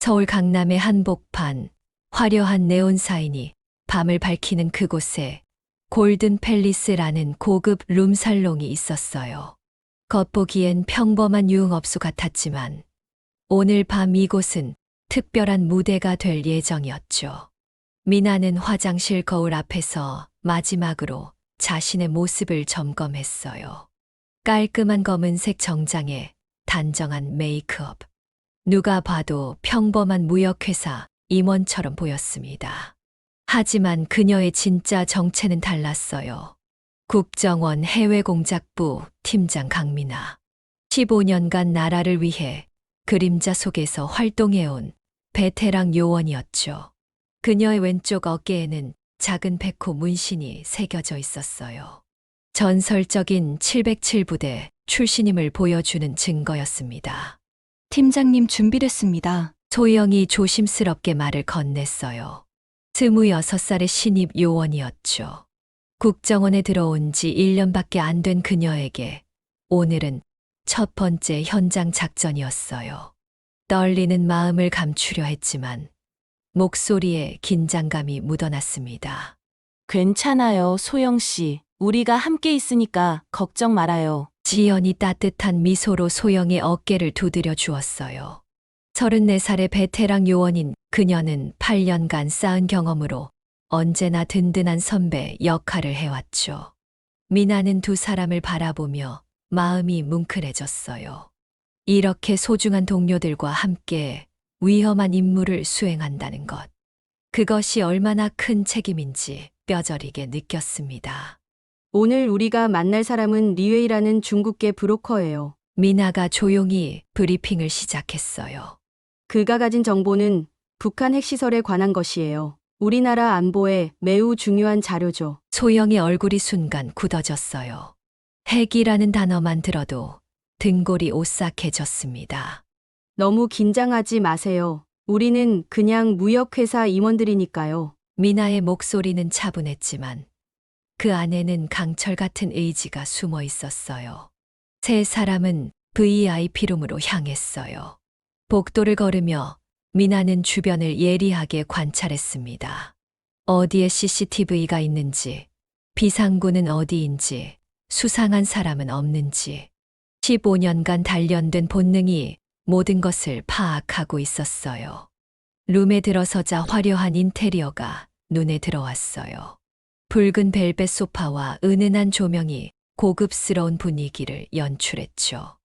서울 강남의 한복판, 화려한 네온 사인이 밤을 밝히는 그곳에 골든 팰리스라는 고급 룸살롱이 있었어요. 겉보기엔 평범한 유흥업소 같았지만 오늘 밤 이곳은 특별한 무대가 될 예정이었죠. 미나는 화장실 거울 앞에서 마지막으로 자신의 모습을 점검했어요. 깔끔한 검은색 정장에 단정한 메이크업. 누가 봐도 평범한 무역회사 임원처럼 보였습니다. 하지만 그녀의 진짜 정체는 달랐어요. 국정원 해외공작부 팀장 강미나. 15년간 나라를 위해 그림자 속에서 활동해온 베테랑 요원이었죠. 그녀의 왼쪽 어깨에는 작은 백호 문신이 새겨져 있었어요. 전설적인 707부대 출신임을 보여주는 증거였습니다. 팀장님 준비됐습니다. 소영이 조심스럽게 말을 건넸어요. 26살의 신입 요원이었죠. 국정원에 들어온 지 1년밖에 안 된 그녀에게 오늘은 첫 번째 현장 작전이었어요. 떨리는 마음을 감추려 했지만 목소리에 긴장감이 묻어났습니다. 괜찮아요, 소영 씨. 우리가 함께 있으니까 걱정 말아요. 지연이 따뜻한 미소로 소영의 어깨를 두드려 주었어요. 34살의 베테랑 요원인 그녀는 8년간 쌓은 경험으로 언제나 든든한 선배 역할을 해왔죠. 미나는 두 사람을 바라보며 마음이 뭉클해졌어요. 이렇게 소중한 동료들과 함께 위험한 임무를 수행한다는 것. 그것이 얼마나 큰 책임인지 뼈저리게 느꼈습니다. 오늘 우리가 만날 사람은 리웨이라는 중국계 브로커예요. 미나가 조용히 브리핑을 시작했어요. 그가 가진 정보는 북한 핵시설에 관한 것이에요. 우리나라 안보에 매우 중요한 자료죠. 소영의 얼굴이 순간 굳어졌어요. 핵이라는 단어만 들어도 등골이 오싹해졌습니다. 너무 긴장하지 마세요. 우리는 그냥 무역회사 임원들이니까요. 미나의 목소리는 차분했지만 그 안에는 강철 같은 의지가 숨어 있었어요. 세 사람은 VIP룸으로 향했어요. 복도를 걸으며 미나는 주변을 예리하게 관찰했습니다. 어디에 CCTV가 있는지, 비상구는 어디인지, 수상한 사람은 없는지, 15년간 단련된 본능이 모든 것을 파악하고 있었어요. 룸에 들어서자 화려한 인테리어가 눈에 들어왔어요. 붉은 벨벳 소파와 은은한 조명이 고급스러운 분위기를 연출했죠.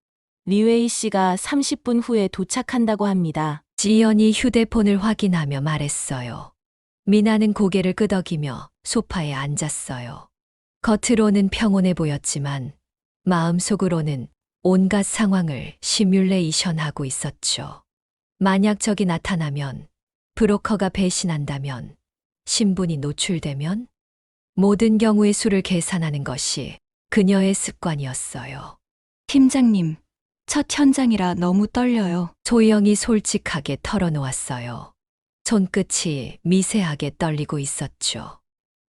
리웨이 씨가 30분 후에 도착한다고 합니다. 지연이 휴대폰을 확인하며 말했어요. 미나는 고개를 끄덕이며 소파에 앉았어요. 겉으로는 평온해 보였지만 마음속으로는 온갖 상황을 시뮬레이션하고 있었죠. 만약 적이 나타나면, 브로커가 배신한다면, 신분이 노출되면 모든 경우의 수를 계산하는 것이 그녀의 습관이었어요. 팀장님, 첫 현장이라 너무 떨려요. 소영이 솔직하게 털어놓았어요. 손끝이 미세하게 떨리고 있었죠.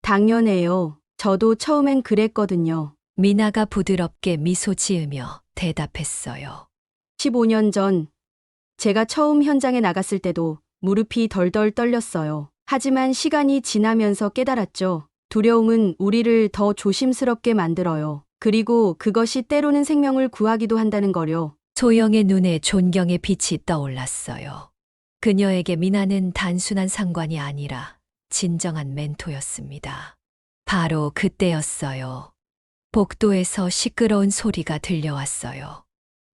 당연해요. 저도 처음엔 그랬거든요. 미나가 부드럽게 미소 지으며 대답했어요. 15년 전 제가 처음 현장에 나갔을 때도 무릎이 덜덜 떨렸어요. 하지만 시간이 지나면서 깨달았죠. 두려움은 우리를 더 조심스럽게 만들어요. 그리고 그것이 때로는 생명을 구하기도 한다는 거요. 소영의 눈에 존경의 빛이 떠올랐어요. 그녀에게 미나는 단순한 상관이 아니라 진정한 멘토였습니다. 바로 그때였어요. 복도에서 시끄러운 소리가 들려왔어요.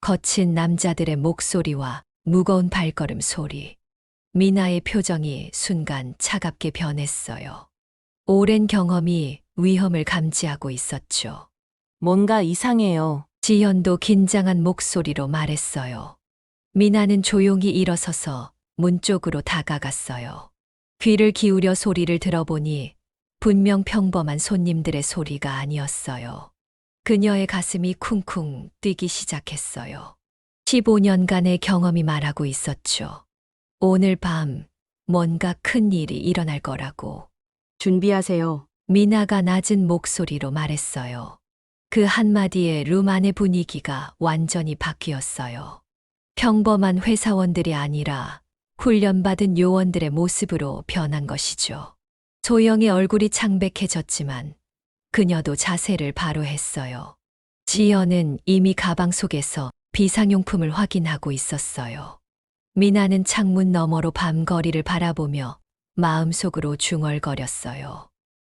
거친 남자들의 목소리와 무거운 발걸음 소리. 미나의 표정이 순간 차갑게 변했어요. 오랜 경험이 위험을 감지하고 있었죠. 뭔가 이상해요. 지연도 긴장한 목소리로 말했어요. 미나는 조용히 일어서서 문 쪽으로 다가갔어요. 귀를 기울여 소리를 들어보니 분명 평범한 손님들의 소리가 아니었어요. 그녀의 가슴이 쿵쿵 뛰기 시작했어요. 15년간의 경험이 말하고 있었죠. 오늘 밤 뭔가 큰 일이 일어날 거라고. 준비하세요. 미나가 낮은 목소리로 말했어요. 그 한마디에 룸 안의 분위기가 완전히 바뀌었어요. 평범한 회사원들이 아니라 훈련받은 요원들의 모습으로 변한 것이죠. 소영의 얼굴이 창백해졌지만 그녀도 자세를 바로 했어요. 지연은 이미 가방 속에서 비상용품을 확인하고 있었어요. 미나는 창문 너머로 밤거리를 바라보며 마음속으로 중얼거렸어요.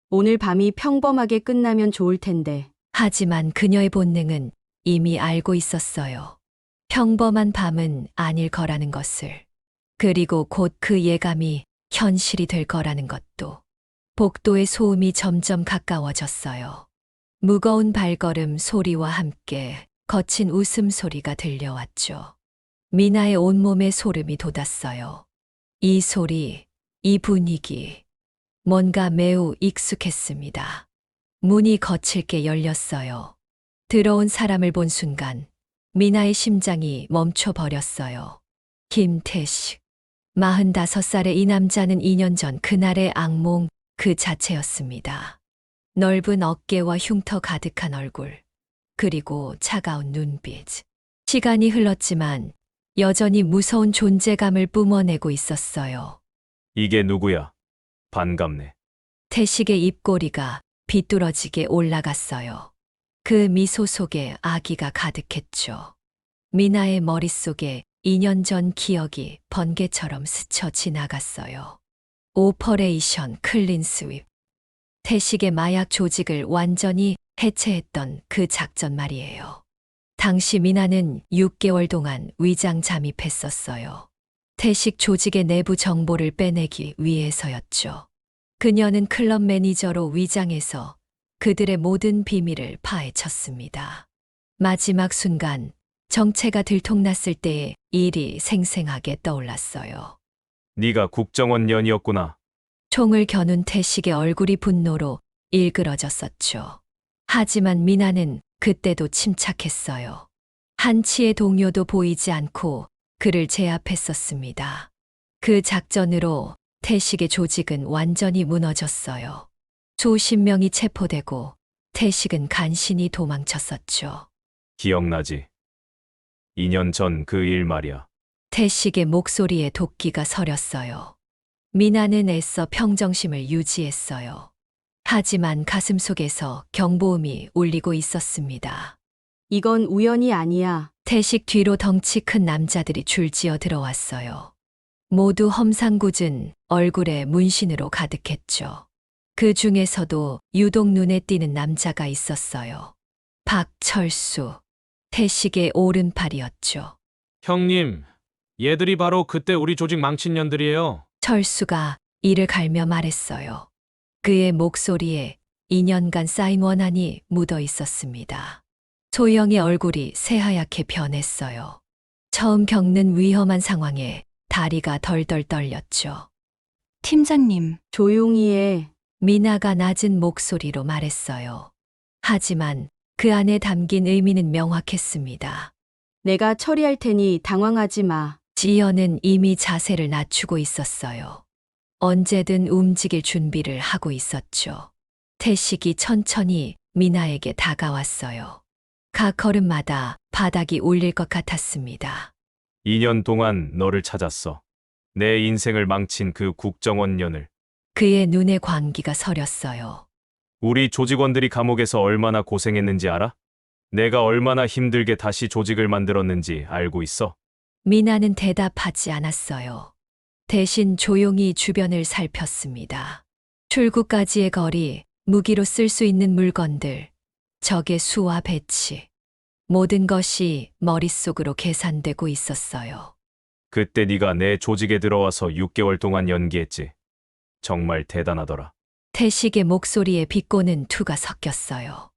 오늘 밤이 평범하게 끝나면 좋을 텐데. 하지만 그녀의 본능은 이미 알고 있었어요. 평범한 밤은 아닐 거라는 것을. 그리고 곧 그 예감이 현실이 될 거라는 것도. 복도의 소음이 점점 가까워졌어요. 무거운 발걸음 소리와 함께 거친 웃음소리가 들려왔죠. 미나의 온몸에 소름이 돋았어요. 이 소리, 이 분위기, 뭔가 매우 익숙했습니다. 문이 거칠게 열렸어요. 들어온 사람을 본 순간 미나의 심장이 멈춰버렸어요. 김태식. 45살의 이 남자는 2년 전 그날의 악몽 그 자체였습니다. 넓은 어깨와 흉터 가득한 얼굴, 그리고 차가운 눈빛. 시간이 흘렀지만 여전히 무서운 존재감을 뿜어내고 있었어요. 이게 누구야? 반갑네. 태식의 입꼬리가 비뚤어지게 올라갔어요. 그 미소 속에 아기가 가득했죠. 미나의 머릿속에 2년 전 기억이 번개처럼 스쳐 지나갔어요. 오퍼레이션 클린 스윕. 태식의 마약 조직을 완전히 해체했던 그 작전 말이에요. 당시 미나는 6개월 동안 위장 잠입했었어요. 태식 조직의 내부 정보를 빼내기 위해서였죠. 그녀는 클럽 매니저로 위장해서 그들의 모든 비밀을 파헤쳤습니다. 마지막 순간 정체가 들통났을 때의 일이 생생하게 떠올랐어요. 네가 국정원 년이었구나. 총을 겨눈 태식의 얼굴이 분노로 일그러졌었죠. 하지만 미나는 그때도 침착했어요. 한치의 동요도 보이지 않고 그를 제압했었습니다. 그 작전으로 태식의 조직은 완전히 무너졌어요. 수십 명이 체포되고 태식은 간신히 도망쳤었죠. 기억나지? 2년 전 그 일 말이야. 태식의 목소리에 도끼가 서렸어요. 미나는 애써 평정심을 유지했어요. 하지만 가슴속에서 경보음이 울리고 있었습니다. 이건 우연이 아니야. 태식 뒤로 덩치 큰 남자들이 줄지어 들어왔어요. 모두 험상궂은 얼굴에 문신으로 가득했죠. 그 중에서도 유독 눈에 띄는 남자가 있었어요. 박철수, 태식의 오른팔이었죠. 형님, 얘들이 바로 그때 우리 조직 망친 년들이에요. 철수가 이를 갈며 말했어요. 그의 목소리에 2년간 쌓인 원한이 묻어 있었습니다. 소영의 얼굴이 새하얗게 변했어요. 처음 겪는 위험한 상황에 다리가 덜덜 떨렸죠. 팀장님, 조용히 해. 미나가 낮은 목소리로 말했어요. 하지만 그 안에 담긴 의미는 명확했습니다. 내가 처리할 테니 당황하지 마. 지연은 이미 자세를 낮추고 있었어요. 언제든 움직일 준비를 하고 있었죠. 태식이 천천히 미나에게 다가왔어요. 각 걸음마다 바닥이 울릴 것 같았습니다. 2년 동안 너를 찾았어. 내 인생을 망친 그 국정원 년을. 그의 눈에 광기가 서렸어요. 우리 조직원들이 감옥에서 얼마나 고생했는지 알아? 내가 얼마나 힘들게 다시 조직을 만들었는지 알고 있어? 미나는 대답하지 않았어요. 대신 조용히 주변을 살폈습니다. 출구까지의 거리, 무기로 쓸 수 있는 물건들, 적의 수와 배치. 모든 것이 머릿속으로 계산되고 있었어요. 그때 네가 내 조직에 들어와서 6개월 동안 연기했지. 정말 대단하더라. 태식의 목소리에 비꼬는 투가 섞였어요.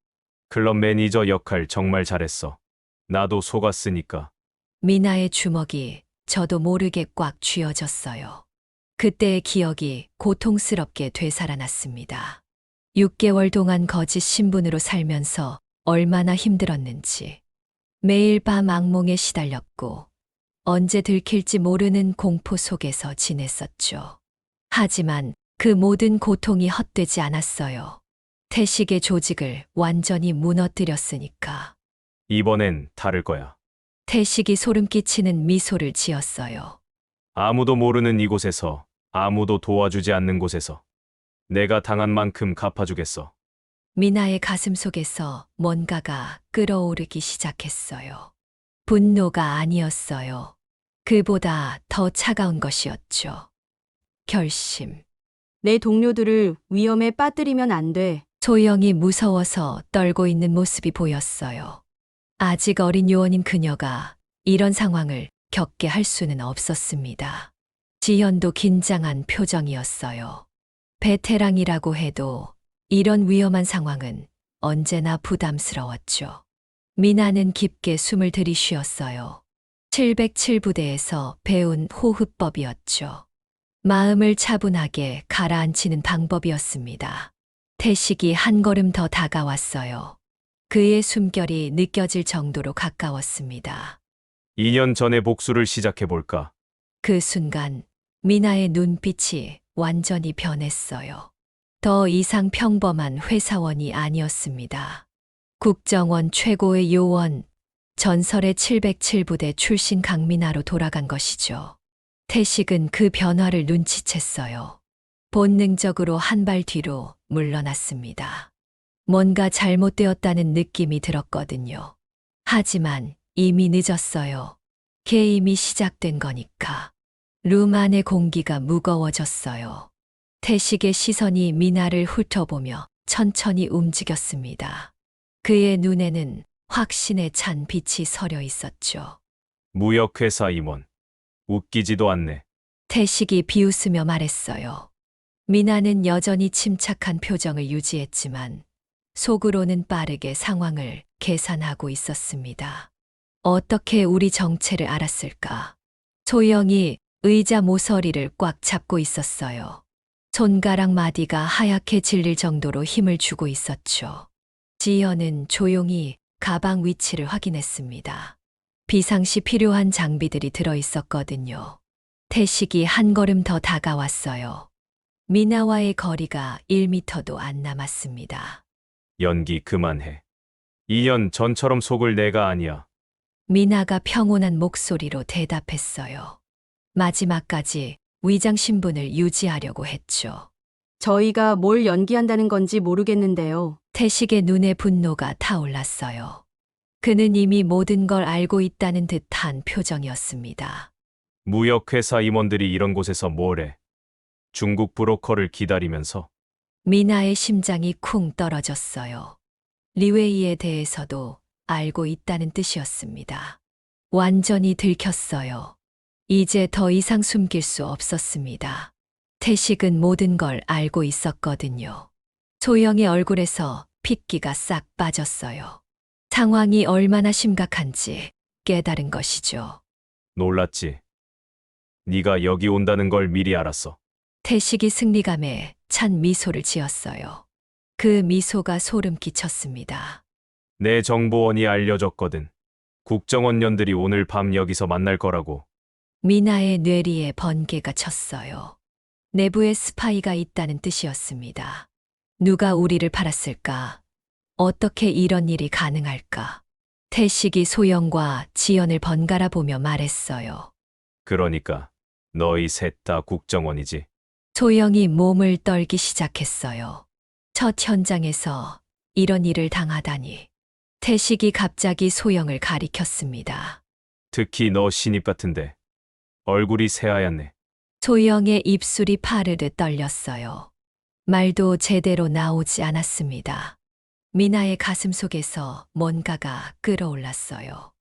클럽 매니저 역할 정말 잘했어. 나도 속았으니까. 미나의 주먹이 저도 모르게 꽉 쥐어졌어요. 그때의 기억이 고통스럽게 되살아났습니다. 6개월 동안 거짓 신분으로 살면서 얼마나 힘들었는지. 매일 밤 악몽에 시달렸고 언제 들킬지 모르는 공포 속에서 지냈었죠. 하지만 그 모든 고통이 헛되지 않았어요. 태식의 조직을 완전히 무너뜨렸으니까. 이번엔 다를 거야. 태식이 소름 끼치는 미소를 지었어요. 아무도 모르는 이곳에서, 아무도 도와주지 않는 곳에서 내가 당한 만큼 갚아주겠어. 미나의 가슴 속에서 뭔가가 끓어오르기 시작했어요. 분노가 아니었어요. 그보다 더 차가운 것이었죠. 결심. 내 동료들을 위험에 빠뜨리면 안 돼. 소영이 무서워서 떨고 있는 모습이 보였어요. 아직 어린 요원인 그녀가 이런 상황을 겪게 할 수는 없었습니다. 지현도 긴장한 표정이었어요. 베테랑이라고 해도 이런 위험한 상황은 언제나 부담스러웠죠. 미나는 깊게 숨을 들이쉬었어요. 707부대에서 배운 호흡법이었죠. 마음을 차분하게 가라앉히는 방법이었습니다. 태식이 한 걸음 더 다가왔어요. 그의 숨결이 느껴질 정도로 가까웠습니다. 2년 전의 복수를 시작해볼까? 그 순간 미나의 눈빛이 완전히 변했어요. 더 이상 평범한 회사원이 아니었습니다. 국정원 최고의 요원, 전설의 707부대 출신 강민아로 돌아간 것이죠. 태식은 그 변화를 눈치챘어요. 본능적으로 한 발 뒤로 물러났습니다. 뭔가 잘못되었다는 느낌이 들었거든요. 하지만 이미 늦었어요. 게임이 시작된 거니까. 룸 안의 공기가 무거워졌어요. 태식의 시선이 미나를 훑어보며 천천히 움직였습니다. 그의 눈에는 확신에 찬 빛이 서려 있었죠. 무역회사 임원. 웃기지도 않네. 태식이 비웃으며 말했어요. 미나는 여전히 침착한 표정을 유지했지만 속으로는 빠르게 상황을 계산하고 있었습니다. 어떻게 우리 정체를 알았을까? 소영이 의자 모서리를 꽉 잡고 있었어요. 손가락 마디가 하얗게 질릴 정도로 힘을 주고 있었죠. 지연은 조용히 가방 위치를 확인했습니다. 비상시 필요한 장비들이 들어 있었거든요. 태식이 한 걸음 더 다가왔어요. 미나와의 거리가 1미터도 안 남았습니다. 연기 그만해. 2년 전처럼 속을 내가 아니야. 미나가 평온한 목소리로 대답했어요. 마지막까지 위장 신분을 유지하려고 했죠. 저희가 뭘 연기한다는 건지 모르겠는데요. 태식의 눈에 분노가 타올랐어요. 그는 이미 모든 걸 알고 있다는 듯한 표정이었습니다. 무역회사 임원들이 이런 곳에서 뭘 해? 중국 브로커를 기다리면서 미나의 심장이 쿵 떨어졌어요. 리웨이에 대해서도 알고 있다는 뜻이었습니다. 완전히 들켰어요. 이제 더 이상 숨길 수 없었습니다. 태식은 모든 걸 알고 있었거든요. 소영의 얼굴에서 핏기가 싹 빠졌어요. 상황이 얼마나 심각한지 깨달은 것이죠. 놀랐지. 네가 여기 온다는 걸 미리 알았어. 태식이 승리감에 찬 미소를 지었어요. 그 미소가 소름 끼쳤습니다. 내 정보원이 알려줬거든. 국정원년들이 오늘 밤 여기서 만날 거라고. 미나의 뇌리에 번개가 쳤어요. 내부에 스파이가 있다는 뜻이었습니다. 누가 우리를 팔았을까? 어떻게 이런 일이 가능할까? 태식이 소영과 지연을 번갈아 보며 말했어요. 그러니까 너희 셋 다 국정원이지. 소영이 몸을 떨기 시작했어요. 첫 현장에서 이런 일을 당하다니. 태식이 갑자기 소영을 가리켰습니다. 특히 너 신입 같은데. 얼굴이 새하얗네. 소영의 입술이 파르르 떨렸어요. 말도 제대로 나오지 않았습니다. 미나의 가슴 속에서 뭔가가 끓어올랐어요.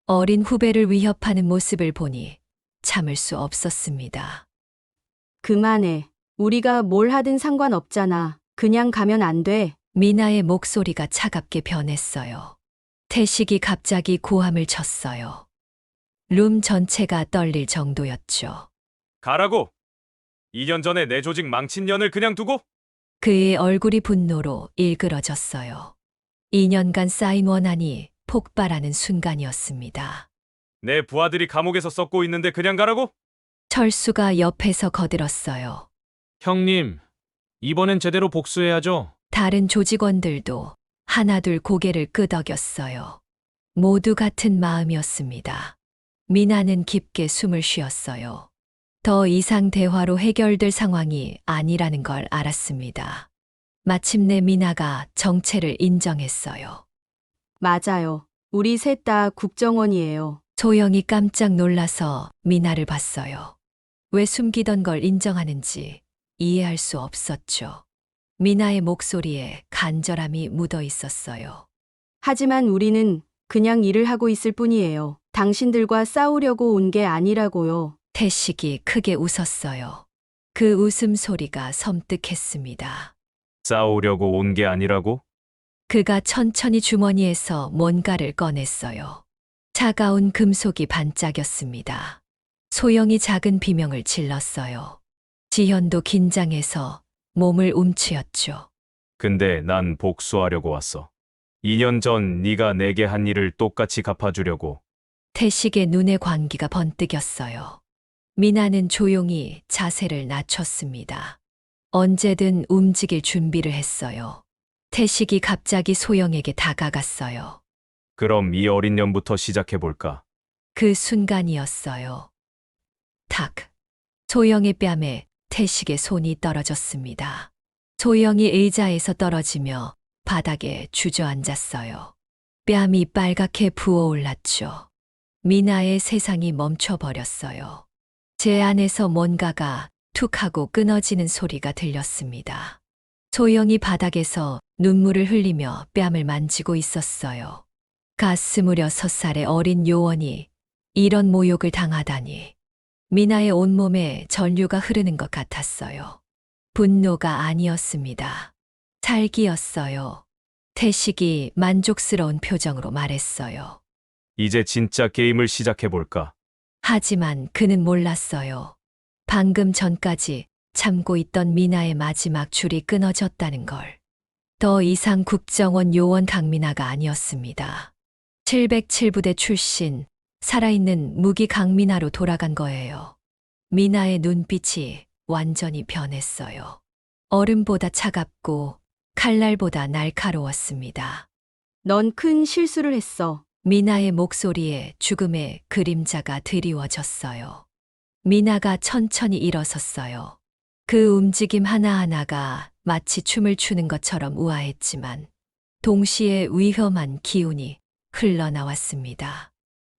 어린 후배를 위협하는 모습을 보니 참을 수 없었습니다. 그만해. 우리가 뭘 하든 상관없잖아. 그냥 가면 안 돼. 미나의 목소리가 차갑게 변했어요. 태식이 갑자기 고함을 쳤어요. 룸 전체가 떨릴 정도였죠. 가라고! 2년 전에 내 조직 망친 년을 그냥 두고? 그의 얼굴이 분노로 일그러졌어요. 2년간 쌓인 원한이 폭발하는 순간이었습니다. 내 부하들이 감옥에서 썩고 있는데 그냥 가라고? 철수가 옆에서 거들었어요. 형님, 이번엔 제대로 복수해야죠. 다른 조직원들도 하나둘 고개를 끄덕였어요. 모두 같은 마음이었습니다. 미나는 깊게 숨을 쉬었어요. 더 이상 대화로 해결될 상황이 아니라는 걸 알았습니다. 마침내 미나가 정체를 인정했어요. 맞아요. 우리 셋 다 국정원이에요. 소영이 깜짝 놀라서 미나를 봤어요. 왜 숨기던 걸 인정하는지 이해할 수 없었죠. 미나의 목소리에 간절함이 묻어 있었어요. 하지만 우리는 그냥 일을 하고 있을 뿐이에요. 당신들과 싸우려고 온 게 아니라고요. 태식이 크게 웃었어요. 그 웃음소리가 섬뜩했습니다. 싸우려고 온 게 아니라고? 그가 천천히 주머니에서 뭔가를 꺼냈어요. 차가운 금속이 반짝였습니다. 소영이 작은 비명을 질렀어요. 지현도 긴장해서 몸을 움츠였죠. 근데 난 복수하려고 왔어. 2년 전 네가 내게 한 일을 똑같이 갚아주려고. 태식의 눈에 광기가 번뜩였어요. 미나는 조용히 자세를 낮췄습니다. 언제든 움직일 준비를 했어요. 태식이 갑자기 소영에게 다가갔어요. 그럼 이 어린 년부터 시작해볼까? 그 순간이었어요. 탁. 소영의 뺨에 태식의 손이 떨어졌습니다. 소영이 의자에서 떨어지며 바닥에 주저앉았어요. 뺨이 빨갛게 부어올랐죠. 미나의 세상이 멈춰버렸어요. 제 안에서 뭔가가 툭 하고 끊어지는 소리가 들렸습니다. 소영이 바닥에서 눈물을 흘리며 뺨을 만지고 있었어요. 가스무려 6살의 어린 요원이 이런 모욕을 당하다니. 미나의 온몸에 전류가 흐르는 것 같았어요. 분노가 아니었습니다. 살기였어요. 태식이 만족스러운 표정으로 말했어요. 이제 진짜 게임을 시작해볼까? 하지만 그는 몰랐어요. 방금 전까지 참고 있던 미나의 마지막 줄이 끊어졌다는 걸. 더 이상 국정원 요원 강미나가 아니었습니다. 707부대 출신, 살아있는 무기 강미나로 돌아간 거예요. 미나의 눈빛이 완전히 변했어요. 얼음보다 차갑고 칼날보다 날카로웠습니다. 넌 큰 실수를 했어. 미나의 목소리에 죽음의 그림자가 드리워졌어요. 미나가 천천히 일어섰어요. 그 움직임 하나하나가 마치 춤을 추는 것처럼 우아했지만 동시에 위험한 기운이 흘러나왔습니다.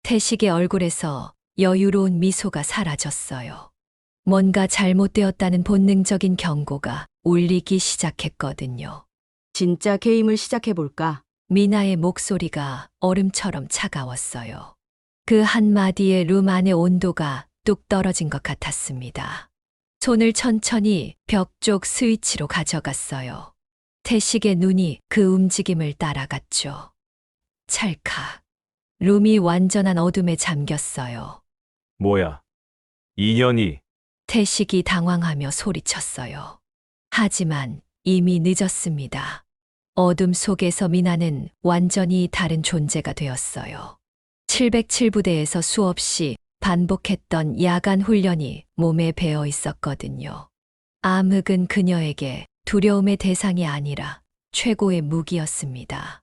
태식의 얼굴에서 여유로운 미소가 사라졌어요. 뭔가 잘못되었다는 본능적인 경고가 울리기 시작했거든요. 진짜 게임을 시작해볼까? 미나의 목소리가 얼음처럼 차가웠어요. 그 한마디에 룸 안의 온도가 뚝 떨어진 것 같았습니다. 손을 천천히 벽 쪽 스위치로 가져갔어요. 태식의 눈이 그 움직임을 따라갔죠. 찰칵. 룸이 완전한 어둠에 잠겼어요. 뭐야? 2년이 태식이 당황하며 소리쳤어요. 하지만 이미 늦었습니다. 어둠 속에서 미나는 완전히 다른 존재가 되었어요. 707부대에서 수없이 반복했던 야간 훈련이 몸에 배어 있었거든요. 암흑은 그녀에게 두려움의 대상이 아니라 최고의 무기였습니다.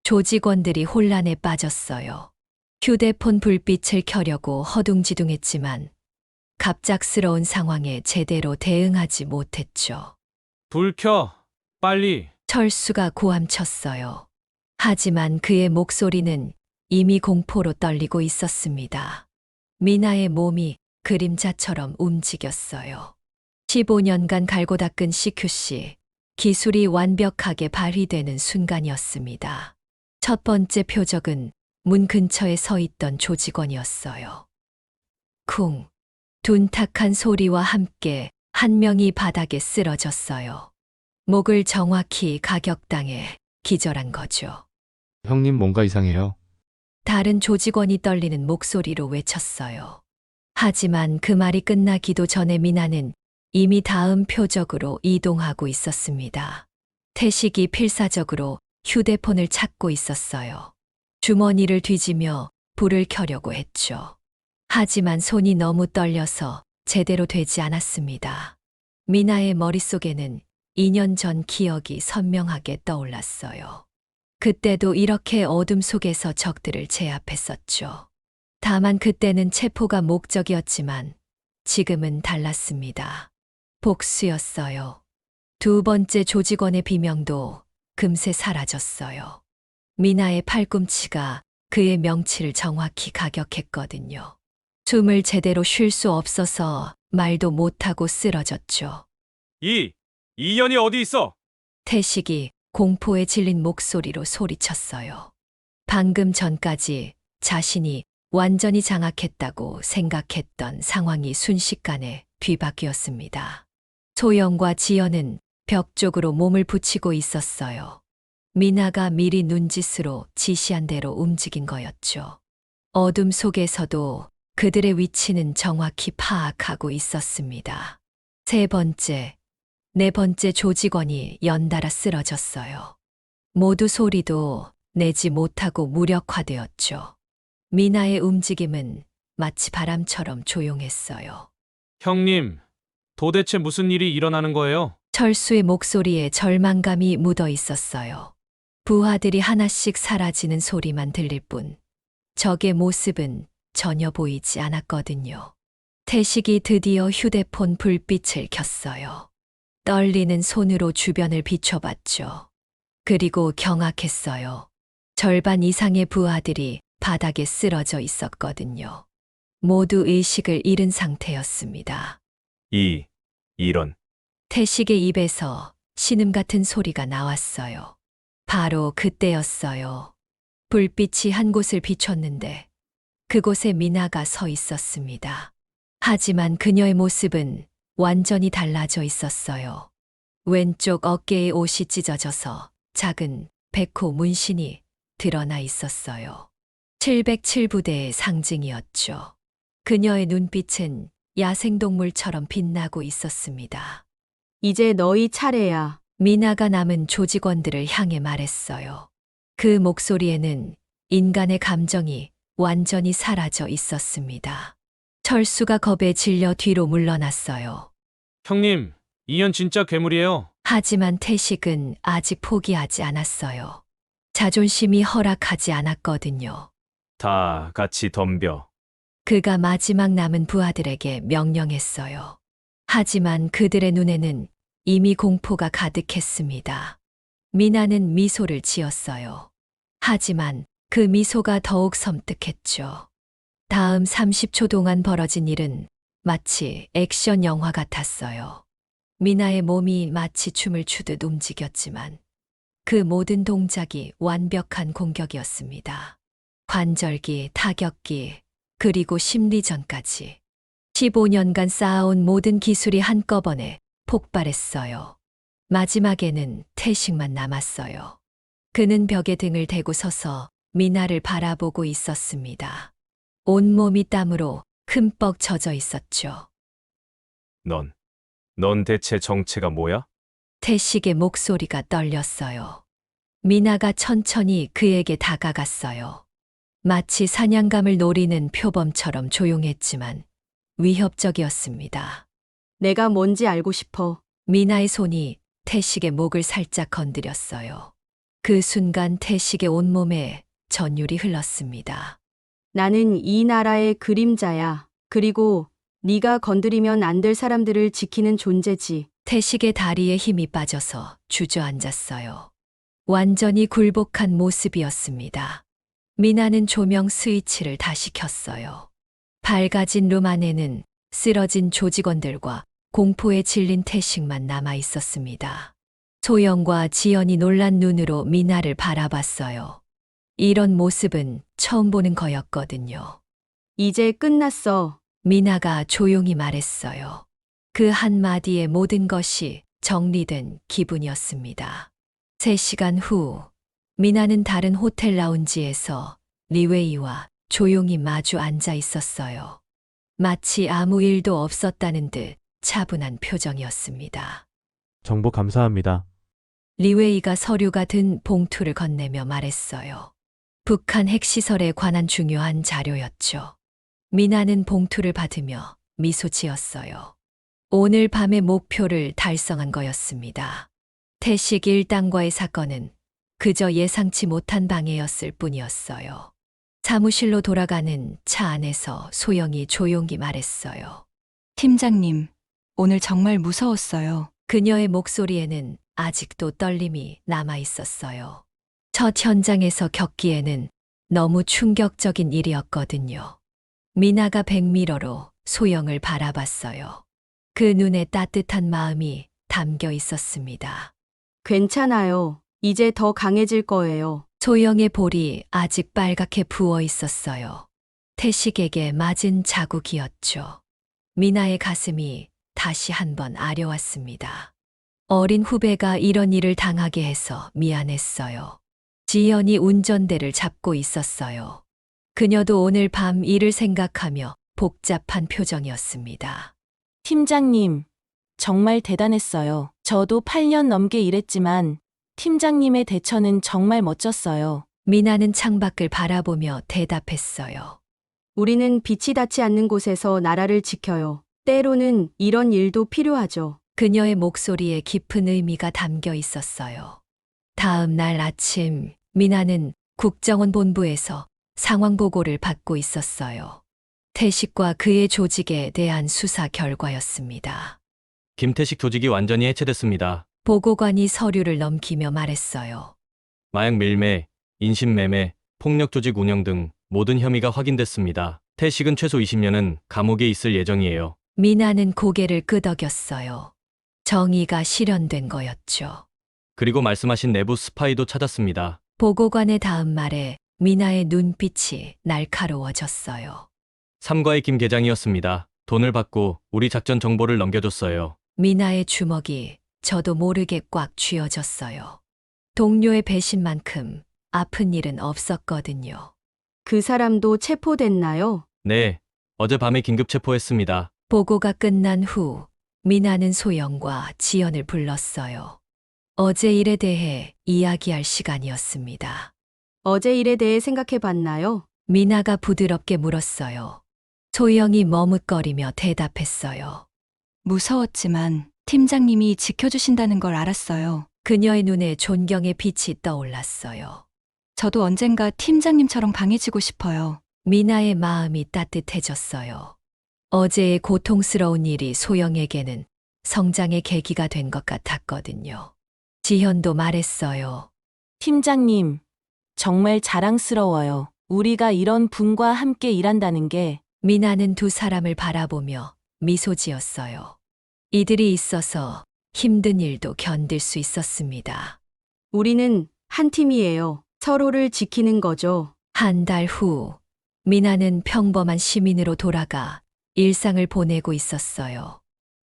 조직원들이 혼란에 빠졌어요. 휴대폰 불빛을 켜려고 허둥지둥했지만 갑작스러운 상황에 제대로 대응하지 못했죠. 불 켜. 빨리. 철수가 고함쳤어요. 하지만 그의 목소리는 이미 공포로 떨리고 있었습니다. 미나의 몸이 그림자처럼 움직였어요. 15년간 갈고 닦은 CQC, 기술이 완벽하게 발휘되는 순간이었습니다. 첫 번째 표적은 문 근처에 서 있던 조직원이었어요. 쿵. 둔탁한 소리와 함께 한 명이 바닥에 쓰러졌어요. 목을 정확히 가격당해 기절한 거죠. 형님 뭔가 이상해요. 다른 조직원이 떨리는 목소리로 외쳤어요. 하지만 그 말이 끝나기도 전에 미나는 이미 다음 표적으로 이동하고 있었습니다. 태식이 필사적으로 휴대폰을 찾고 있었어요. 주머니를 뒤지며 불을 켜려고 했죠. 하지만 손이 너무 떨려서 제대로 되지 않았습니다. 미나의 머릿속에는 2년 전 기억이 선명하게 떠올랐어요. 그때도 이렇게 어둠 속에서 적들을 제압했었죠. 다만 그때는 체포가 목적이었지만 지금은 달랐습니다. 복수였어요. 두 번째 조직원의 비명도 금세 사라졌어요. 미나의 팔꿈치가 그의 명치를 정확히 가격했거든요. 숨을 제대로 쉴 수 없어서 말도 못하고 쓰러졌죠. 이년이 어디 있어? 태식이 공포에 질린 목소리로 소리쳤어요. 방금 전까지 자신이 완전히 장악했다고 생각했던 상황이 순식간에 뒤바뀌었습니다. 소영과 지연은 벽 쪽으로 몸을 붙이고 있었어요. 미나가 미리 눈짓으로 지시한 대로 움직인 거였죠. 어둠 속에서도 그들의 위치는 정확히 파악하고 있었습니다. 세 번째, 네 번째 조직원이 연달아 쓰러졌어요. 모두 소리도 내지 못하고 무력화되었죠. 미나의 움직임은 마치 바람처럼 조용했어요. 형님, 도대체 무슨 일이 일어나는 거예요? 철수의 목소리에 절망감이 묻어 있었어요. 부하들이 하나씩 사라지는 소리만 들릴 뿐 적의 모습은 전혀 보이지 않았거든요. 태식이 드디어 휴대폰 불빛을 켰어요. 떨리는 손으로 주변을 비춰봤죠. 그리고 경악했어요. 절반 이상의 부하들이 바닥에 쓰러져 있었거든요. 모두 의식을 잃은 상태였습니다. 이런. 태식의 입에서 신음 같은 소리가 나왔어요. 바로 그때였어요. 불빛이 한 곳을 비췄는데 그곳에 미나가 서 있었습니다. 하지만 그녀의 모습은 완전히 달라져 있었어요. 왼쪽 어깨의 옷이 찢어져서 작은 백호 문신이 드러나 있었어요. 707부대의 상징이었죠. 그녀의 눈빛은 야생동물처럼 빛나고 있었습니다. 이제 너희 차례야. 미나가 남은 조직원들을 향해 말했어요. 그 목소리에는 인간의 감정이 완전히 사라져 있었습니다. 철수가 겁에 질려 뒤로 물러났어요. 형님, 이년 진짜 괴물이에요. 하지만 태식은 아직 포기하지 않았어요. 자존심이 허락하지 않았거든요. 다 같이 덤벼. 그가 마지막 남은 부하들에게 명령했어요. 하지만 그들의 눈에는 이미 공포가 가득했습니다. 미나는 미소를 지었어요. 하지만 그 미소가 더욱 섬뜩했죠. 다음 30초 동안 벌어진 일은 마치 액션 영화 같았어요. 미나의 몸이 마치 춤을 추듯 움직였지만 그 모든 동작이 완벽한 공격이었습니다. 관절기, 타격기, 그리고 심리전까지. 15년간 쌓아온 모든 기술이 한꺼번에 폭발했어요. 마지막에는 태식만 남았어요. 그는 벽에 등을 대고 서서 미나를 바라보고 있었습니다. 온몸이 땀으로 흠뻑 젖어 있었죠. 넌 대체 정체가 뭐야? 태식의 목소리가 떨렸어요. 미나가 천천히 그에게 다가갔어요. 마치 사냥감을 노리는 표범처럼 조용했지만 위협적이었습니다. 내가 뭔지 알고 싶어. 미나의 손이 태식의 목을 살짝 건드렸어요. 그 순간 태식의 온몸에 전율이 흘렀습니다. 나는 이 나라의 그림자야. 그리고 네가 건드리면 안 될 사람들을 지키는 존재지. 태식의 다리에 힘이 빠져서 주저앉았어요. 완전히 굴복한 모습이었습니다. 미나는 조명 스위치를 다시 켰어요. 밝아진 룸 안에는 쓰러진 조직원들과 공포에 질린 태식만 남아 있었습니다. 소영과 지연이 놀란 눈으로 미나를 바라봤어요. 이런 모습은 처음 보는 거였거든요. 이제 끝났어. 미나가 조용히 말했어요. 그 한마디에 모든 것이 정리된 기분이었습니다. 3시간 후, 미나는 다른 호텔 라운지에서 리웨이와 조용히 마주 앉아 있었어요. 마치 아무 일도 없었다는 듯 차분한 표정이었습니다. 정보 감사합니다. 리웨이가 서류가 든 봉투를 건네며 말했어요. 북한 핵시설에 관한 중요한 자료였죠. 미나는 봉투를 받으며 미소 지었어요. 오늘 밤의 목표를 달성한 거였습니다. 태식 일당과의 사건은 그저 예상치 못한 방해였을 뿐이었어요. 사무실로 돌아가는 차 안에서 소영이 조용히 말했어요. 팀장님, 오늘 정말 무서웠어요. 그녀의 목소리에는 아직도 떨림이 남아 있었어요. 첫 현장에서 겪기에는 너무 충격적인 일이었거든요. 미나가 백미러로 소영을 바라봤어요. 그 눈에 따뜻한 마음이 담겨 있었습니다. 괜찮아요. 이제 더 강해질 거예요. 소영의 볼이 아직 빨갛게 부어 있었어요. 태식에게 맞은 자국이었죠. 미나의 가슴이 다시 한번 아려왔습니다. 어린 후배가 이런 일을 당하게 해서 미안했어요. 지연이 운전대를 잡고 있었어요. 그녀도 오늘 밤 일을 생각하며 복잡한 표정이었습니다. 팀장님, 정말 대단했어요. 저도 8년 넘게 일했지만 팀장님의 대처는 정말 멋졌어요. 미나는 창밖을 바라보며 대답했어요. 우리는 빛이 닿지 않는 곳에서 나라를 지켜요. 때로는 이런 일도 필요하죠. 그녀의 목소리에 깊은 의미가 담겨 있었어요. 다음 날 아침, 미나는 국정원 본부에서 상황 보고를 받고 있었어요. 태식과 그의 조직에 대한 수사 결과였습니다. 김태식 조직이 완전히 해체됐습니다. 보고관이 서류를 넘기며 말했어요. 마약 밀매, 인신매매, 폭력 조직 운영 등 모든 혐의가 확인됐습니다. 태식은 최소 20년은 감옥에 있을 예정이에요. 미나는 고개를 끄덕였어요. 정의가 실현된 거였죠. 그리고 말씀하신 내부 스파이도 찾았습니다. 보고관의 다음 말에 미나의 눈빛이 날카로워졌어요. 삼과의 김 계장이었습니다. 돈을 받고 우리 작전 정보를 넘겨줬어요. 미나의 주먹이 저도 모르게 꽉 쥐어졌어요. 동료의 배신만큼 아픈 일은 없었거든요. 그 사람도 체포됐나요? 네, 어젯밤에 긴급 체포했습니다. 보고가 끝난 후 미나는 소영과 지연을 불렀어요. 어제 일에 대해 이야기할 시간이었습니다. 어제 일에 대해 생각해 봤나요? 미나가 부드럽게 물었어요. 소영이 머뭇거리며 대답했어요. 무서웠지만 팀장님이 지켜주신다는 걸 알았어요. 그녀의 눈에 존경의 빛이 떠올랐어요. 저도 언젠가 팀장님처럼 강해지고 싶어요. 미나의 마음이 따뜻해졌어요. 어제의 고통스러운 일이 소영에게는 성장의 계기가 된 것 같았거든요. 지현도 말했어요. 팀장님, 정말 자랑스러워요. 우리가 이런 분과 함께 일한다는 게 미나는 두 사람을 바라보며 미소 지었어요. 이들이 있어서 힘든 일도 견딜 수 있었습니다. 우리는 한 팀이에요. 서로를 지키는 거죠. 한 달 후, 미나는 평범한 시민으로 돌아가 일상을 보내고 있었어요.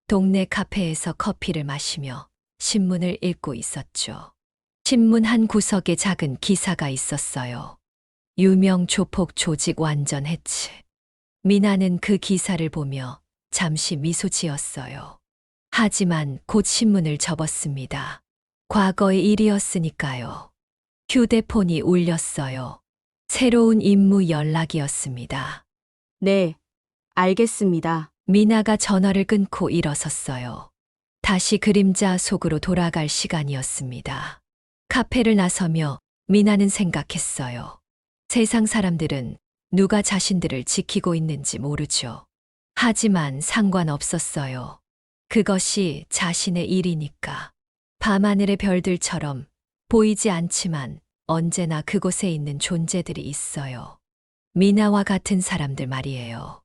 동네 카페에서 커피를 마시며 신문을 읽고 있었죠. 신문 한 구석에 작은 기사가 있었어요. 유명 조폭 조직 완전 해체. 미나는 그 기사를 보며 잠시 미소 지었어요. 하지만 곧 신문을 접었습니다. 과거의 일이었으니까요. 휴대폰이 울렸어요. 새로운 임무 연락이었습니다. 네, 알겠습니다. 미나가 전화를 끊고 일어섰어요. 다시 그림자 속으로 돌아갈 시간이었습니다. 카페를 나서며 미나는 생각했어요. 세상 사람들은 누가 자신들을 지키고 있는지 모르죠. 하지만 상관없었어요. 그것이 자신의 일이니까. 밤하늘의 별들처럼 보이지 않지만 언제나 그곳에 있는 존재들이 있어요. 미나와 같은 사람들 말이에요.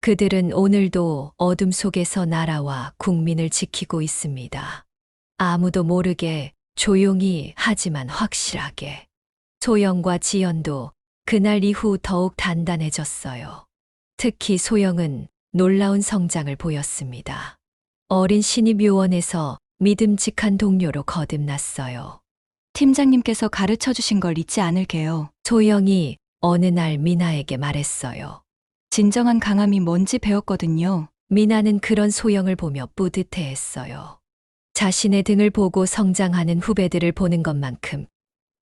그들은 오늘도 어둠 속에서 나라와 국민을 지키고 있습니다. 아무도 모르게 조용히 하지만 확실하게. 소영과 지연도 그날 이후 더욱 단단해졌어요. 특히 소영은 놀라운 성장을 보였습니다. 어린 신입 요원에서 믿음직한 동료로 거듭났어요. 팀장님께서 가르쳐 주신 걸 잊지 않을게요. 소영이 어느 날 미나에게 말했어요. 진정한 강함이 뭔지 배웠거든요. 미나는 그런 소영을 보며 뿌듯해했어요. 자신의 등을 보고 성장하는 후배들을 보는 것만큼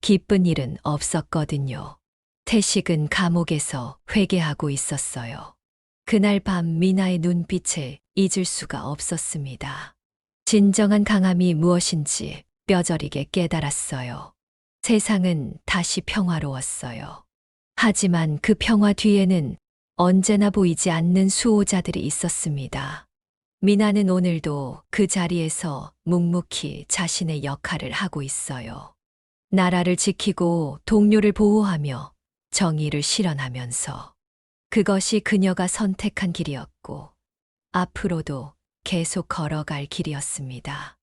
기쁜 일은 없었거든요. 태식은 감옥에서 회개하고 있었어요. 그날 밤 미나의 눈빛을 잊을 수가 없었습니다. 진정한 강함이 무엇인지 뼈저리게 깨달았어요. 세상은 다시 평화로웠어요. 하지만 그 평화 뒤에는 언제나 보이지 않는 수호자들이 있었습니다. 미나는 오늘도 그 자리에서 묵묵히 자신의 역할을 하고 있어요. 나라를 지키고 동료를 보호하며 정의를 실현하면서 그것이 그녀가 선택한 길이었고 앞으로도 계속 걸어갈 길이었습니다.